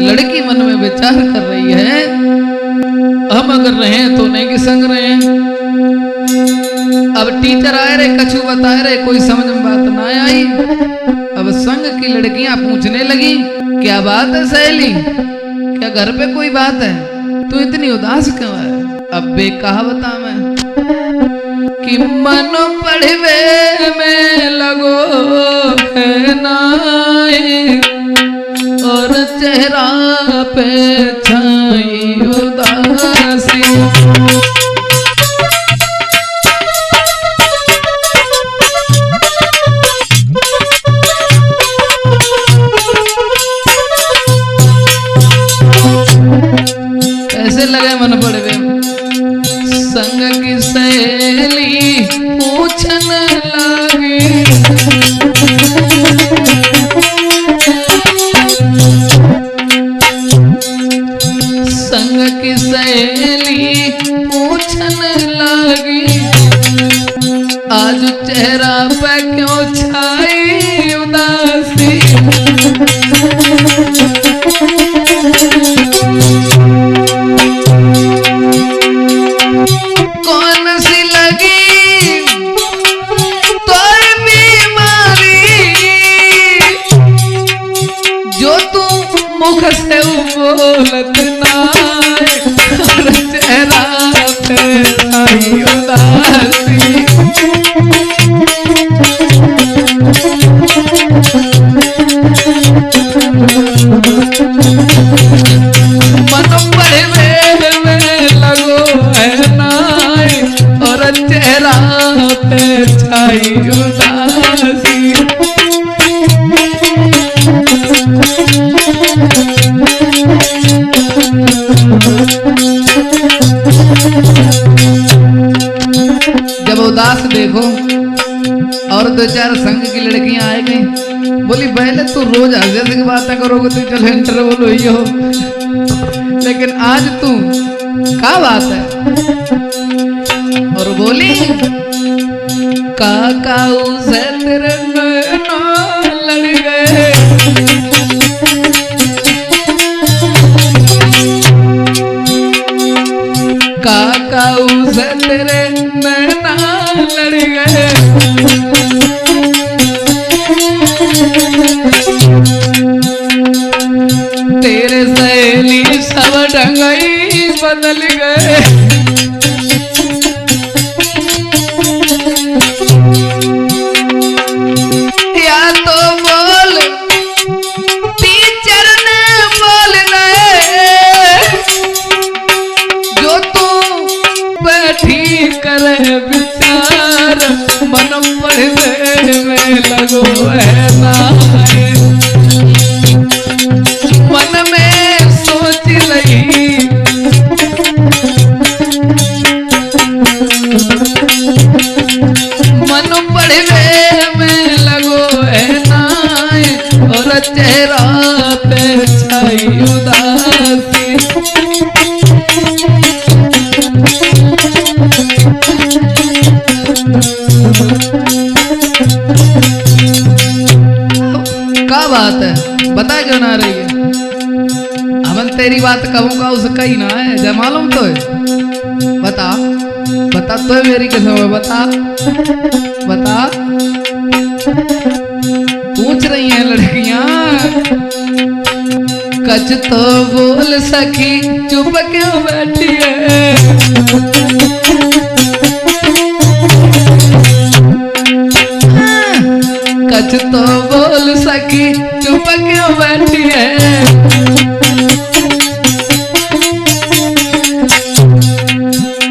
लड़की मन में विचार कर रही है, हम अगर रहे तो नहीं कि संग रहे। अब टीचर आए रहे, कछु बताए रहे, कोई समझ में बात ना आई। अब संग की लड़कियां पूछने लगी, क्या बात है सहेली, क्या घर पे कोई बात है, तू इतनी उदास क्यों है? अब बे कहा बता मैं कि मन पढ़वे में लगो है नाई, और चेहरा पे छाई उदासी। कैसे लगे मन पड़वे? संग की सहेली पूछने लगी, संग की सहेली पूछने लगी, आज चेहरा पे क्यों छाई उदासी? कौन सी लगी तो बीमारी, जो तू मुख से बोलत ना, चेहरा पे छाई उदासी। मन पढ़वे में लगो है नाई, और चेहरा पे छाई उदासी। जब उदास देखो और दो चार संग की लड़कियां आए गई, बोली पहले तू रोज हंसे की बातें करोगे तो चल इंटरवल हुई हो, लेकिन आज तू क्या बात है? और बोली काका उसे तेरे नैना लड़ गए, काका उसे तेरे नैना लड़ गए, तेरे सहेली सब ढंगई बदल गए। या तो बोल टीचर ने बोल रहे, जो तू बैठी करे विचार, मन पढ़वे में लगो है नाई, मन में सोच लगी, मन पढ़वे में लगो है नाई, और चेहरा पे छाई उदासी। क्या बात है, बता क्यों ना रही है? हमन तेरी बात कहूँगा उसका ही ना है, जब मालूम तो है, बता बता तो है मेरी कसम है, बता बता। पूछ रही हैं लड़कियां, कच तो बोल सखी चुप क्यों बैठी है? कच तो बोल सखी चुप क्यों बैठी है?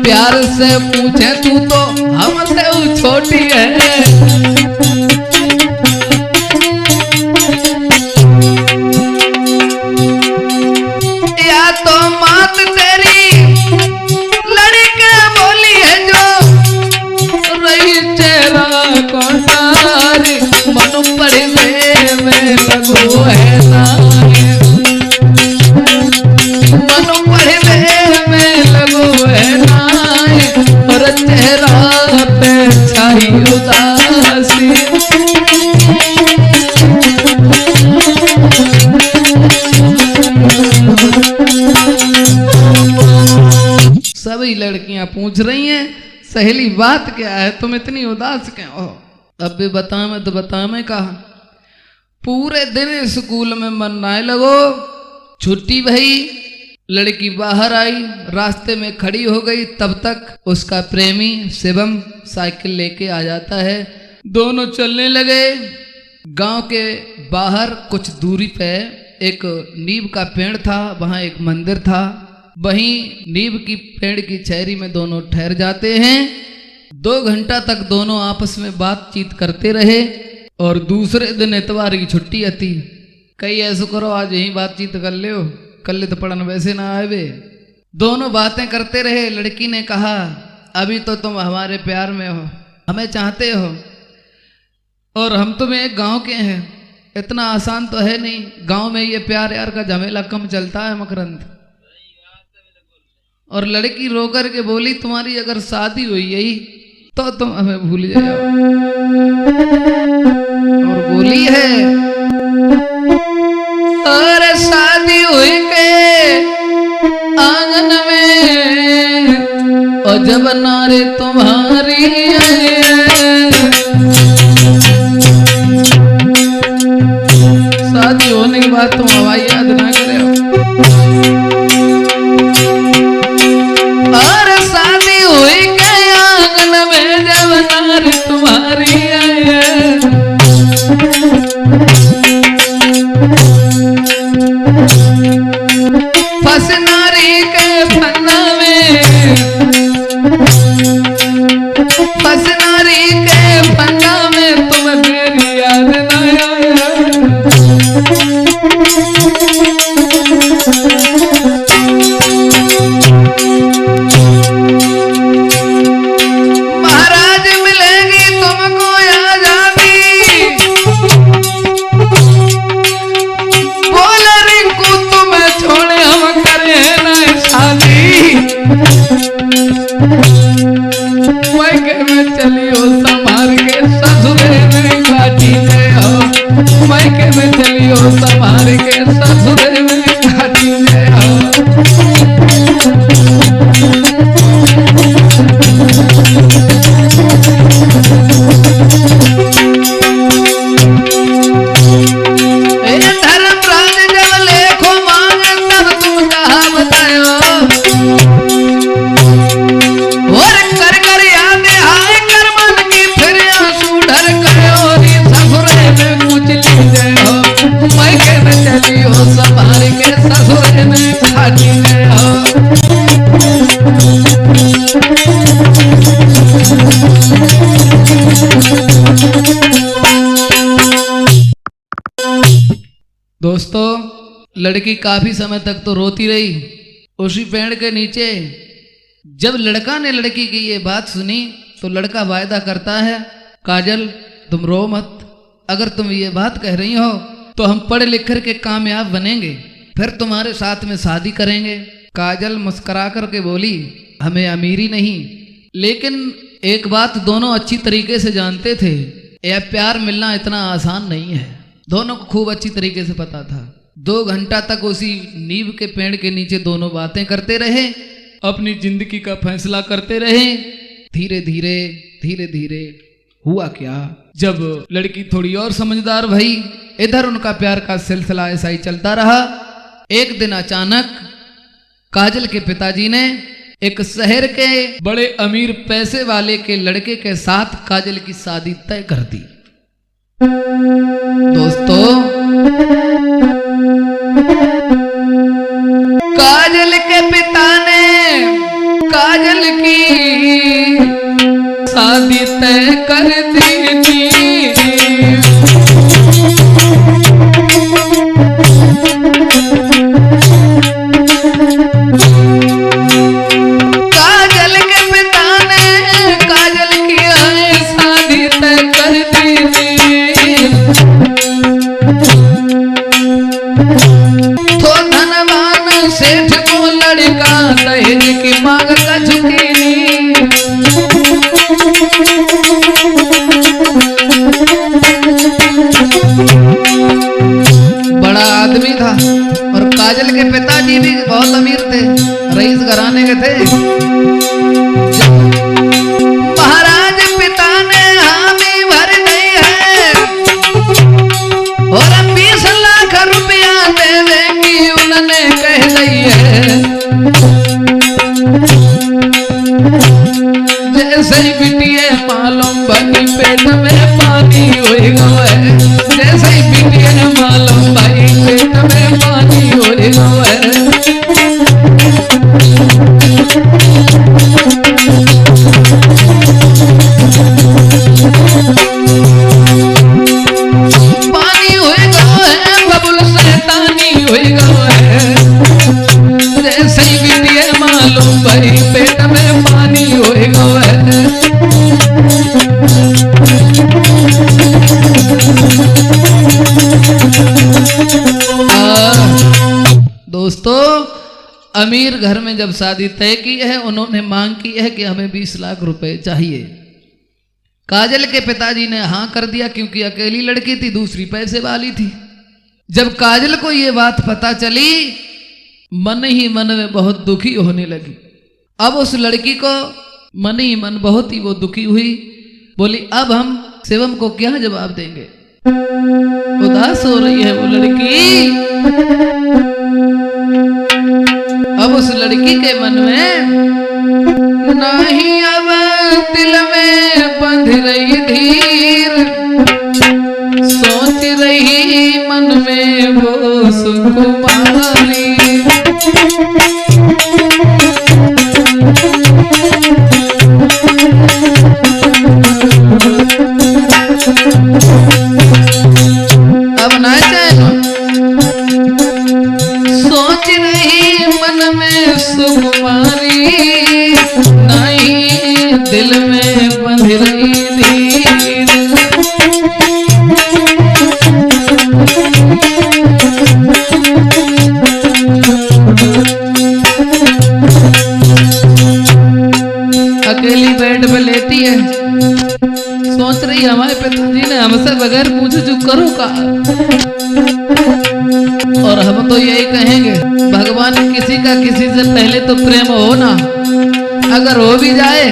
प्यार से पूछे तू तो हमसे छोटी है, या तो मात तेरी लड़के बोली है, जो रही चेहरा कौन सारी, मन पढ़वे में लगो है नाई, मन पढ़वे में लगो है नाई, और पूछ रही हैं सहेली बात क्या है, तुम इतनी उदास क्यों हो? अब भी बता मैं तो बता मैं कहा। पूरे दिन स्कूल में मन ना लगो, छुट्टी भई, लड़की बाहर आई, रास्ते में खड़ी हो गई, तब तक उसका प्रेमी शिवम साइकिल लेके आ जाता है। दोनों चलने लगे। गांव के बाहर कुछ दूरी पे एक नीम का पेड़ था, वहां एक मंदिर था। वहीं नीम की पेड़ की छायरी में दोनों ठहर जाते हैं। 2 घंटा तक दोनों आपस में बातचीत करते रहे और दूसरे दिन इतवार की छुट्टी आती। कई ऐसा करो आज यही बातचीत कर ले, कल तो पढ़न वैसे ना आवे। दोनों बातें करते रहे। लड़की ने कहा अभी तो तुम हमारे प्यार में हो, हमें चाहते हो, और हम तुम्हें एक गांव के हैं, इतना आसान तो है नहीं। गांव में ये प्यार यार का झमेला कम चलता है मकरंद। और लड़की रोकर के बोली तुम्हारी अगर शादी हुई यही तो तुम हमें भूल जाओ। और बोली है और शादी हुई के आंगन में और जब नारे तुम्हारी शादी होने के बाद तुम हवाई याद ना करे हो। और शादी हुई के आंगन में जब नारी तुम्हारी फंस नारी के फन्ना में, फंस नारी के फन्ना में तुम मेरी याद ना आया। महाराज मिलेगी तुमको आजादी, बोले रिंकू तुम्हें छोड़े हम करे ना शादी। मैके में चली हो संभाल के ससुरे में काटी गए हो, मैके में चली हो संभाल के ससुरे में काटी गए हो। धर्मराज जब लेखो मांग तब तुम कहा बतायो, और कर कर याद आए कर मन की फिर आंसू ढर करो री ससुरे में कुछ लीजिए हो, मैके में चली हो संभाल के ससुरे में खाटी गए हो। दोस्तों लड़की काफी समय तक तो रोती रही उसी पेड़ के नीचे। जब लड़का ने लड़की की ये बात सुनी तो लड़का वायदा करता है काजल तुम रो मत, अगर तुम ये बात कह रही हो तो हम पढ़ लिख कर के कामयाब बनेंगे, फिर तुम्हारे साथ में शादी करेंगे। काजल मुस्कुरा कर के बोली हमें अमीरी नहीं, लेकिन एक बात दोनों अच्छी तरीके से जानते थे, यह प्यार मिलना इतना आसान नहीं है। दोनों को खूब अच्छी तरीके से पता था। 2 घंटा तक उसी नीम के पेड़ के नीचे दोनों बातें करते रहे, अपनी जिंदगी का फैसला करते रहे। धीरे धीरे धीरे धीरे हुआ क्या, जब लड़की थोड़ी और समझदार भई, इधर उनका प्यार का सिलसिला ऐसा ही चलता रहा। एक दिन अचानक काजल के पिताजी ने एक शहर के बड़े अमीर पैसे वाले के लड़के के साथ काजल की शादी तय कर दी। दोस्तों काजल के पिता ने काजल की शादी तय कर दी थी। काजल के पिता ने काजल की शादी तय कर दी थी। तो धनवान सेठ को लड़का दहेज की मांग का झुकी। बड़ा आदमी था और काजल के पिताजी भी बहुत अमीर थे, रईस घराने के थे। महाराज पिता ने हामी भर गई है और 20 लाख रुपया देवेंगी उन्होंने कह गई है। जैसे ही बिटिए मालूम बनी पेट में पानी होएगा है, जैसे ही बिटिए मालूम भाई पेट में पानी होएगा है। पानी होएगा है, बबुल शैतानी होएगा है। जैसे ही बिटिए मालूम भाई पेट में पानी होएगा है। दोस्तों, अमीर घर में जब शादी तय की है, उन्होंने मांग की है कि हमें 20 लाख रुपए चाहिए। काजल के पिताजी ने हाँ कर दिया, क्योंकि अकेली लड़की थी, दूसरी पैसे वाली थी। जब काजल को ये बात पता चली, मन ही मन में बहुत दुखी होने लगी। अब उस लड़की को मन ही मन बहुत ही वो दुखी हुई, बोली अब हम शिवम को क्या जवाब देंगे। उदास हो रही है वो लड़की। अब उस लड़की के मन में नहीं अब दिल में बंध रही धीर, सोच रही मन में वो सुकुमारी। अब ना जानो, सोच रही मन में सुकुमारी, नहीं दिल में बंध रही धीर। अकेली बेड पे लेटी है, सोच रही हमारे पिताजी ने हमसे बगैर पूछे चुप करो का। और हम तो यही कहेंगे, भगवान किसी का किसी से पहले तो प्रेम हो ना, अगर हो भी जाए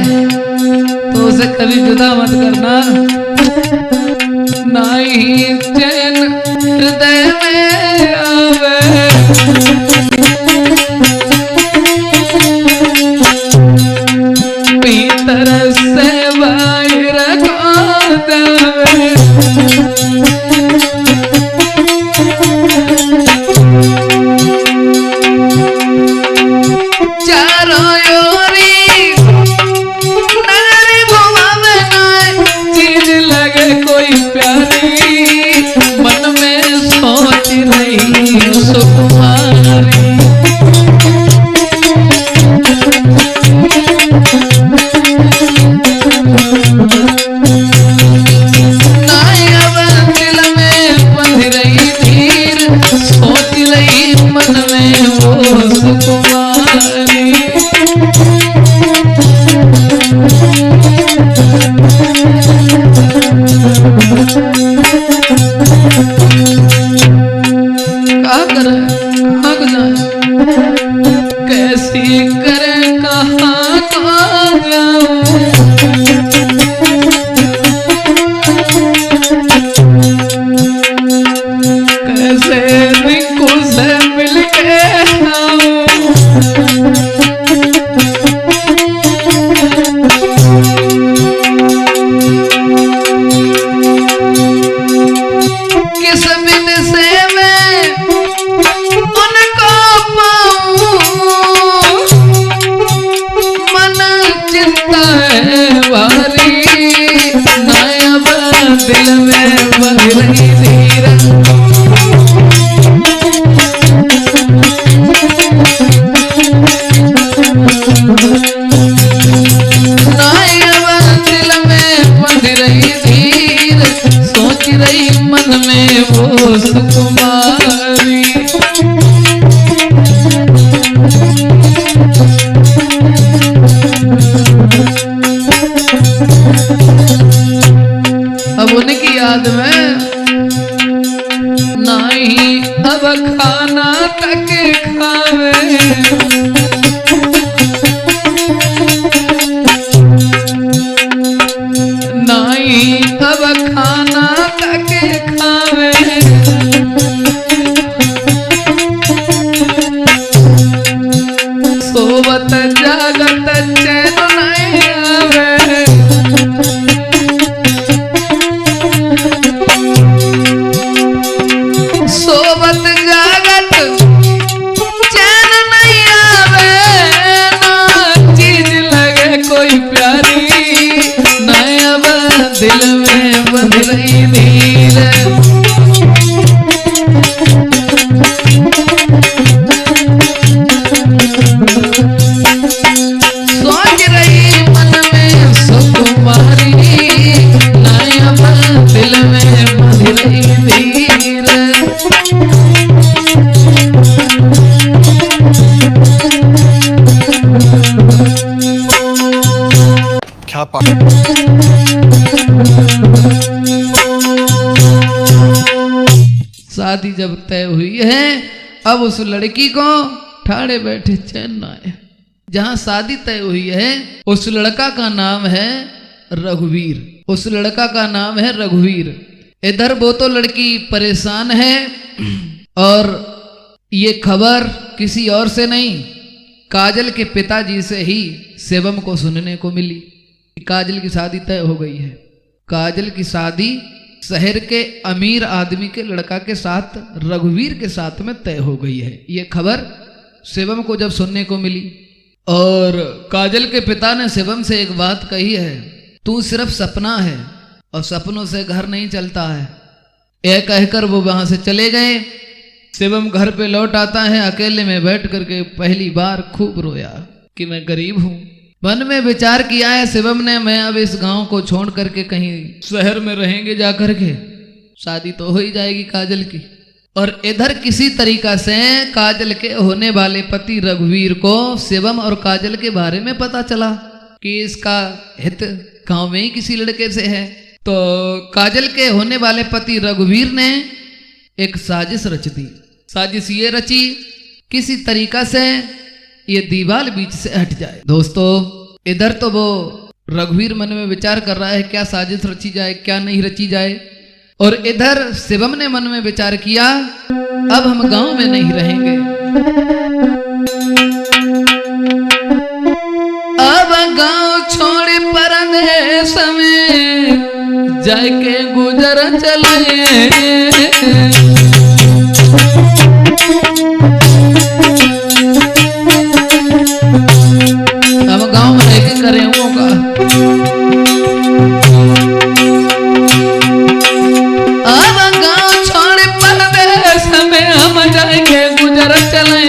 तो उसे कभी जुदा मत करना। नहीं चैन हृदय में आवे, भीतर से बाहर को देवे। चारों ओरी नजर घुमावे ना, चीज लगे कोई प्यारी, मन में सोच रही सुकुमारी। कैसी करे कहाँ जाऊं, कैसे रिंकू से मिलके आऊं। किस बिन से मैं उनको पाऊं, मन चिंता तके खावे, नाई अब खाना तके खावे, सोवत जागत चैन नहीं आवे, सोवत जागत चैन नहीं आवे, ना चीज लगे कोई प्यारी, ना अब दिल में बंध रही नीर, सोच रही मन में सुकुमारी, ना अब दिल में बंध रही नीर। क्या शादी जब तय हुई है, अब उस लड़की को ठाड़े बैठे चैन न आए। जहां शादी तय हुई है उस लड़का का नाम है रघुवीर, उस लड़का का नाम है रघुवीर। इधर वो तो लड़की परेशान है और ये खबर किसी और से नहीं, काजल के पिताजी से ही शिवम को सुनने को मिली। काजल की शादी तय हो गई है। काजल की शादी शहर के अमीर आदमी के लड़का के साथ, रघुवीर के साथ में तय हो गई है। ये खबर शिवम को जब सुनने को मिली और काजल के पिता ने शिवम से एक बात कही है, तू सिर्फ सपना है और सपनों से घर नहीं चलता है। यह कहकर वो वहां से चले गए। शिवम घर पे लौट आता है, अकेले में बैठ करके पहली बार खूब रोया कि मैं गरीब हूं। मन में विचार किया है शिवम ने, मैं अब इस गांव को छोड़ करके कहीं शहर में रहेंगे जाकर के, शादी तो हो ही जाएगी काजल की। और इधर किसी तरीका से काजल के होने वाले पति रघुवीर को शिवम और काजल के बारे में पता चला कि इसका हित गांव में ही किसी लड़के से है। तो काजल के होने वाले पति रघुवीर ने एक साजिश रच दी। साजिश ये रची, किसी तरीका से ये दीवार बीच से हट जाए। दोस्तों, इधर तो वो रघुवीर मन में विचार कर रहा है क्या साजिश रची जाए, क्या नहीं रची जाए। और इधर शिवम ने मन में विचार किया, अब हम गांव में नहीं रहेंगे, अब गांव छोड़ परदेश में जाके गुजर चले। अब गांव में रह के करें होगा, अब गांव छोड़ परदेश में हम जाएंगे गुजर चले।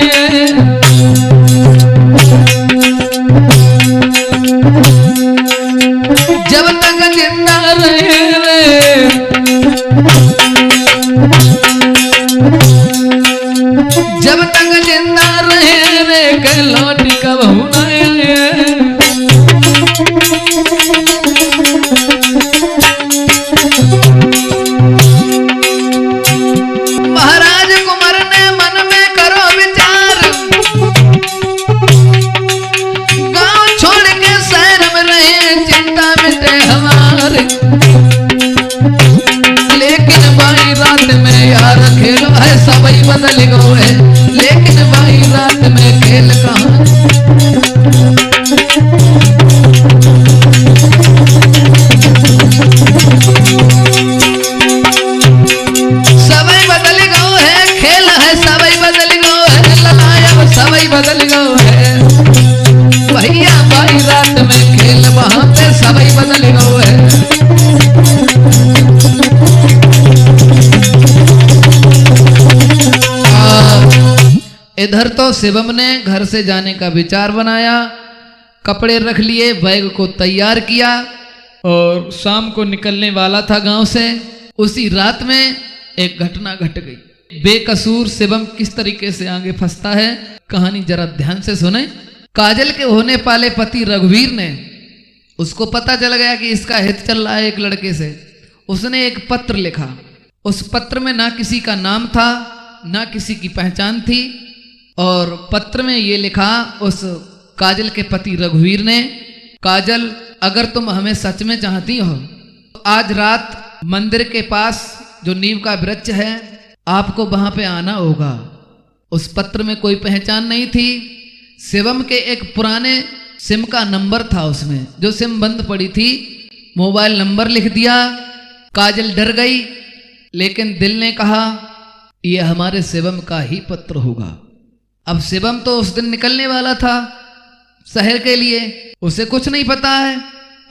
जब तक जिंदा रहे, जब तक जिंदा रहे के लौट कब होना। महाराज कुंवर ने मन में करो विचार, गांव छोड़ के शहर में रहे, चिंता मिटे हमारे। लेकिन भाई रात में यार खेल है सबई बदल गए, लेकिन भाई रात में खेल कहाँ। सबई बदल गो है, खेल है सबई बदल गो है, लड़ाई सबई बदल गो है। भैया भाई रात में खेल वहां पे सबई बदल गो है। इधर तो शिवम ने घर से जाने का विचार बनाया, कपड़े रख लिए, बैग को तैयार किया और शाम को निकलने वाला था गांव से। उसी रात में एक घटना घट गई। बेकसूर शिवम किस तरीके से आगे फंसता है, कहानी जरा ध्यान से सुने। काजल के होने वाले पति रघुवीर ने, उसको पता चल गया कि इसका हित चल रहा है एक लड़के से। उसने एक पत्र लिखा। उस पत्र में ना किसी का नाम था ना किसी की पहचान थी। और पत्र में ये लिखा उस काजल के पति रघुवीर ने, काजल अगर तुम हमें सच में चाहती हो तो आज रात मंदिर के पास जो नीम का वृक्ष है आपको वहां पे आना होगा। उस पत्र में कोई पहचान नहीं थी। शिवम के एक पुराने सिम का नंबर था उसमें, जो सिम बंद पड़ी थी, मोबाइल नंबर लिख दिया। काजल डर गई, लेकिन दिल ने कहा यह हमारे शिवम का ही पत्र होगा। अब शिवम तो उस दिन निकलने वाला था शहर के लिए, उसे कुछ नहीं पता है।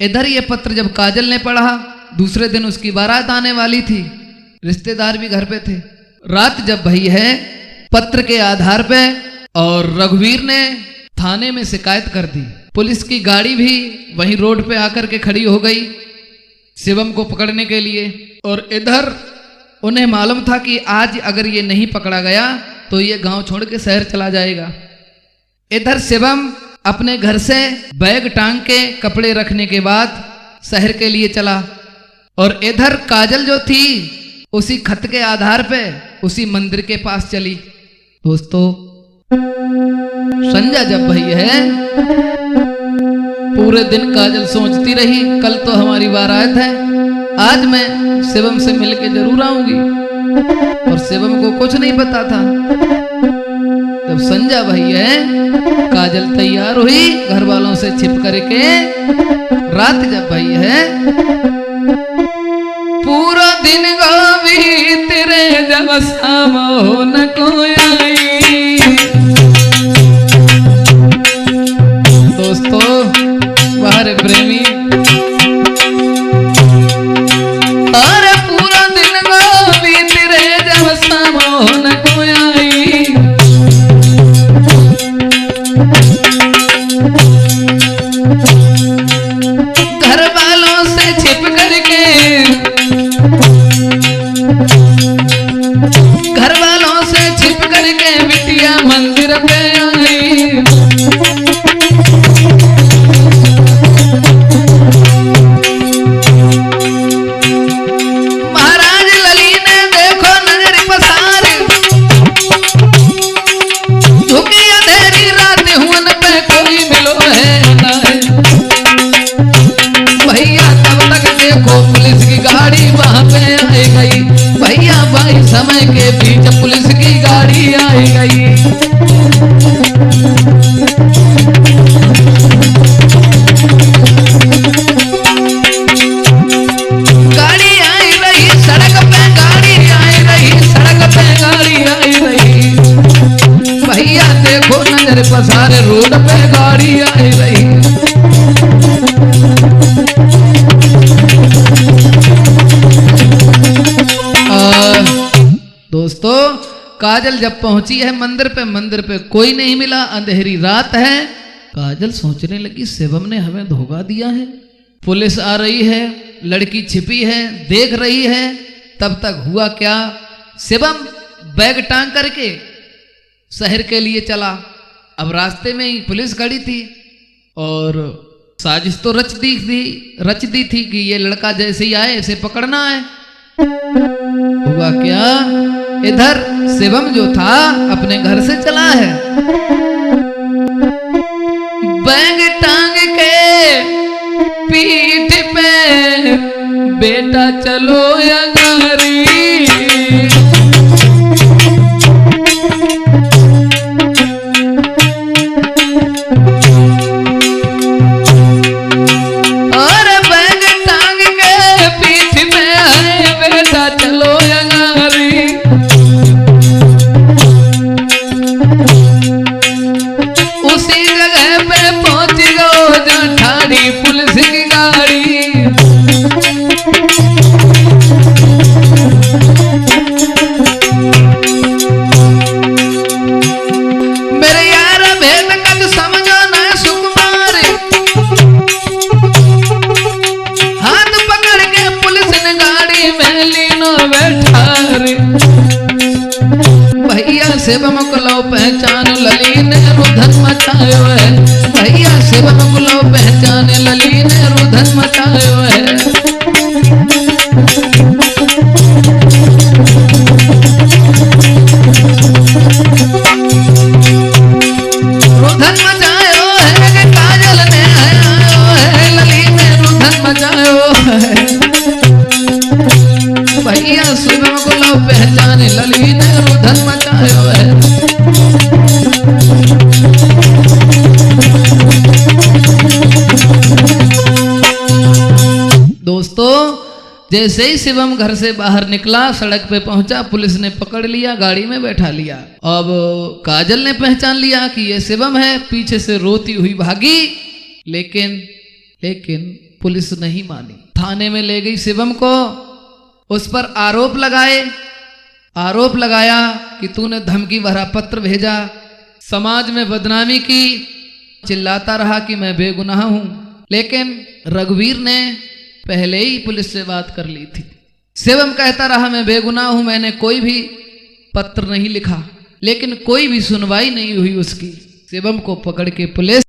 इधर ये पत्र जब काजल ने पढ़ा, दूसरे दिन उसकी बारात आने वाली थी, रिश्तेदार भी घर पे थे। रात जब भई है पत्र के आधार पे, और रघुवीर ने थाने में शिकायत कर दी। पुलिस की गाड़ी भी वहीं रोड पे आकर के खड़ी हो गई शिवम को पकड़ने के लिए। और इधर उन्हें मालूम था कि आज अगर ये नहीं पकड़ा गया तो ये गांव छोड़ के शहर चला जाएगा। इधर शिवम अपने घर से बैग टांग के कपड़े रखने के बाद शहर के लिए चला, और इधर काजल जो थी उसी खत के आधार पे उसी मंदिर के पास चली। दोस्तों, संध्या जब भई है, पूरे दिन काजल सोचती रही कल तो हमारी बारात है, आज मैं शिवम से मिलके जरूर आऊंगी। और शिवम को कुछ नहीं पता था। जब संध्या भई है, काजल तैयार हुई घर वालों से छिप करके। रात जब भई है, पूरा दिन गावी तेरे जब शाम हो न कोई आई। दोस्तों, बाहर प्रेमी, अरे पूरा दिन गावी तेरे जब शाम हो न कोई आई। घर वालों से छिप करके, घर वालों से छिप करके बिटिया मंदिर पे आई। महाराज लली ने देखो नजर पसार, झुकी अंधेरी रात हुन पे कोई मिलो है ना। भैया तब तक देखो पुलिस की गाड़ी वहां पे आई गई। भैया भाई समय के बीच पुलिस की गाड़ी आई गई। गाड़ी आई रही सड़क पे, गाड़ी आई रही सड़क पे, गाड़ी आई रही। भैया देखो नजर पसारे रोड पे गाड़ी आई रही। दोस्तों, काजल जब पहुंची है मंदिर पे कोई नहीं मिला, अंधेरी रात है। काजल सोचने लगी शिवम ने हमें धोखा दिया है। पुलिस आ रही है, लड़की छिपी है, देख रही है। तब तक हुआ क्या, शिवम बैग टांग करके शहर के लिए चला। अब रास्ते में ही पुलिस खड़ी थी और साजिश तो रच दी थी कि ये लड़का जैसे ही आए इसे पकड़ना है। हुआ क्या, इधर शिवम जो था अपने घर से चला है, बैग टांग के पीठ पे, बेटा चलो या गारी। और बैग टांग के पीठ में है, बेटा चलो या गारी। उसी जगह पे पहुंच गो जहाँ ठाड़ी पुलिस की गाड़ी। मेरे यार भेद कद समझो ना सुकुमार, हाथ पकड़ के पुलिस ने गाड़ी में लीनो बैठा रे। भैया शिवम को लो पहचान, लली ने रुधन मचायो है। भैया शिवम को लो पहचान, लली ने रुधन मचायो है। जैसे ही शिवम घर से बाहर निकला, सड़क पे पहुंचा, पुलिस ने पकड़ लिया, गाड़ी में बैठा लिया। अब काजल ने पहचान लिया कि ये शिवम है, पीछे से रोती हुई भागी, लेकिन पुलिस नहीं मानी। थाने में ले गई शिवम को, उस पर आरोप लगाया कि तूने धमकी भरा पत्र भेजा, समाज में बदनामी की, चिल्लाता रहा कि मैं बेगुनाह हूं। लेकिन रघुवीर ने पहले ही पुलिस से बात कर ली थी। शिवम कहता रहा मैं बेगुनाह हूं, मैंने कोई भी पत्र नहीं लिखा, लेकिन कोई भी सुनवाई नहीं हुई उसकी। शिवम को पकड़ के पुलिस